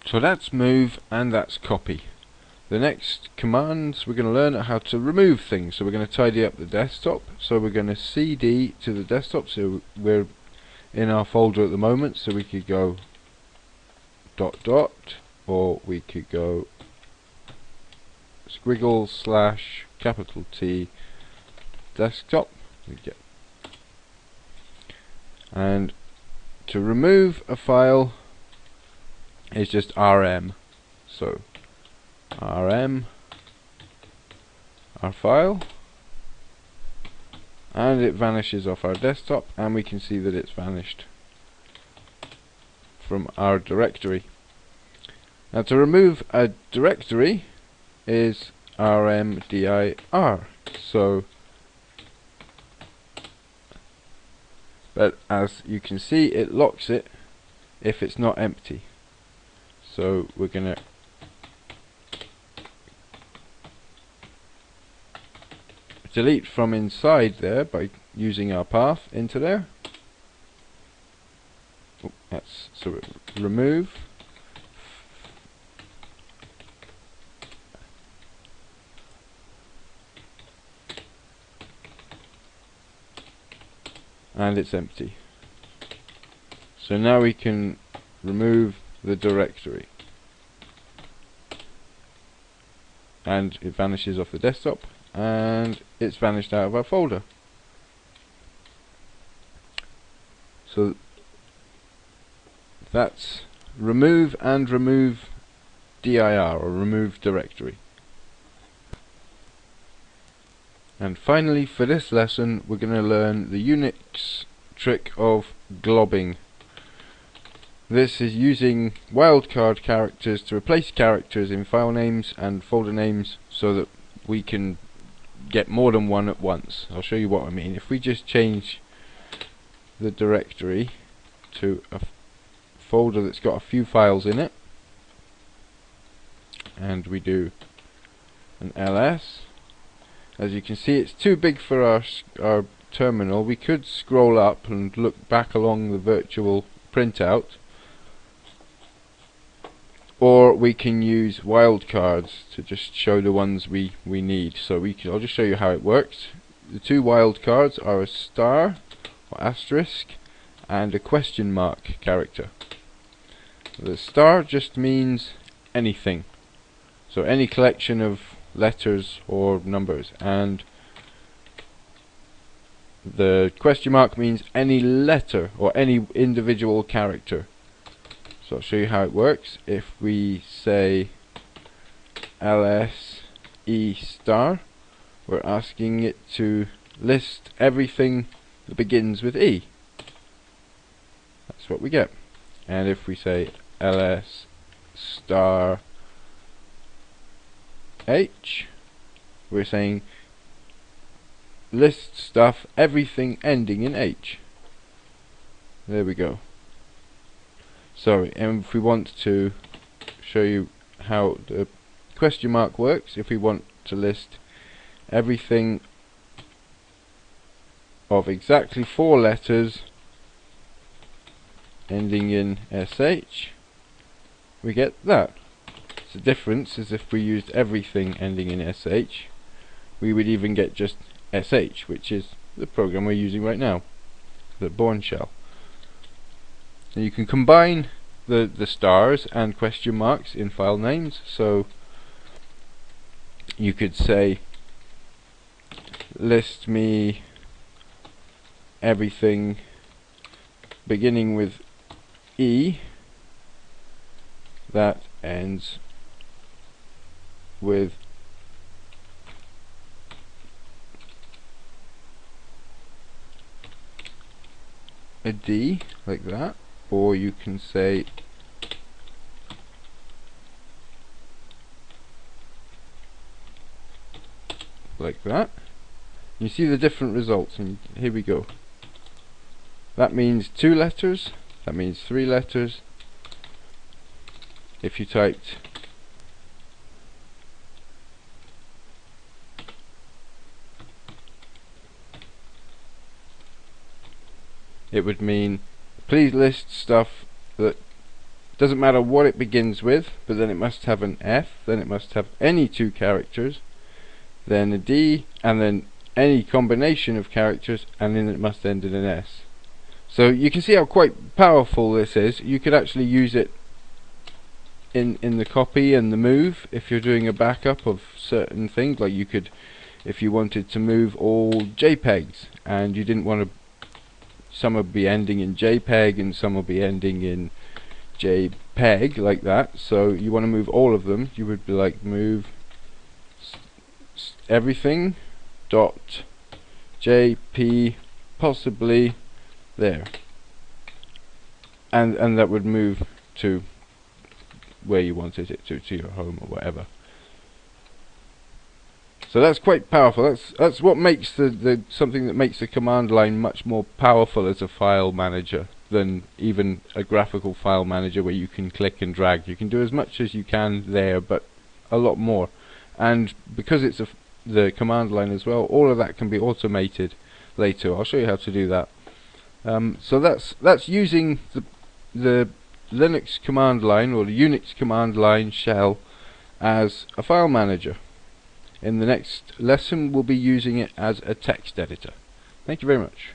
So that's move and that's copy. The next commands, we're going to learn how to remove things. So we're going to tidy up the desktop. So we're going to cd to the desktop. So we're in our folder at the moment. So we could go ... or we could go squiggle / capital T desktop. And to remove a file is just rm. So rm our file, and it vanishes off our desktop, and we can see that it's vanished from our directory. Now to remove a directory is rmdir. So but as you can see, it locks it if it's not empty. So we're gonna delete from inside there by using our path into there. So remove and it's empty. So now we can remove the directory and it vanishes off the desktop and it's vanished out of our folder. So that's remove and remove dir, or remove directory. And finally, for this lesson, we're going to learn the Unix trick of globbing. This is using wildcard characters to replace characters in file names and folder names so that we can get more than one at once. I'll show you what I mean. If we just change the directory to a folder that's got a few files in it, and we do an ls, as you can see it's too big for our terminal. We could scroll up and look back along the virtual printout, or we can use wildcards to just show the ones we need. So I'll just show you how it works. The two wildcards are a star or asterisk and a question mark character. The star just means anything, so any collection of letters or numbers, and the question mark means any letter or any individual character. So I'll show you how it works. If we say ls e star, we're asking it to list everything that begins with E. That's what we get. And if we say ls star h, we're saying list stuff, everything ending in H. There we go. So, and if we want to show you how the question mark works, if we want to list everything of exactly 4 letters ending in sh, we get that. The difference is if we used everything ending in sh, we would even get just sh, which is the program we're using right now, the Bourne shell. And you can combine the stars and question marks in file names. So you could say list me everything beginning with E that ends with a D, like that. Or you can say like that. You see the different results, and here we go. That means 2 letters, that means 3 letters. If you typed it would mean please list stuff that Doesn't matter what it begins with, but then it must have an F, then it must have any 2 characters, then a D, and then any combination of characters, and then it must end in an S. So you can see how quite powerful this is. You could actually use it in the copy and the move if you're doing a backup of certain things. Like you could, if you wanted to move all JPEGs and you didn't want to, some would be ending in JPEG and some will be ending in JPEG, like that. So you want to move all of them, you would be like move everything dot JP possibly there, and that would move to where you wanted it to your home or whatever. So that's quite powerful. That's what makes the something that makes the command line much more powerful as a file manager than even a graphical file manager where you can click and drag. You can do as much as you can there, but a lot more. And because it's the command line as well, all of that can be automated later. I'll show you how to do that. So that's using the Linux command line or the Unix command line shell as a file manager. In the next lesson we'll be using it as a text editor. Thank you very much.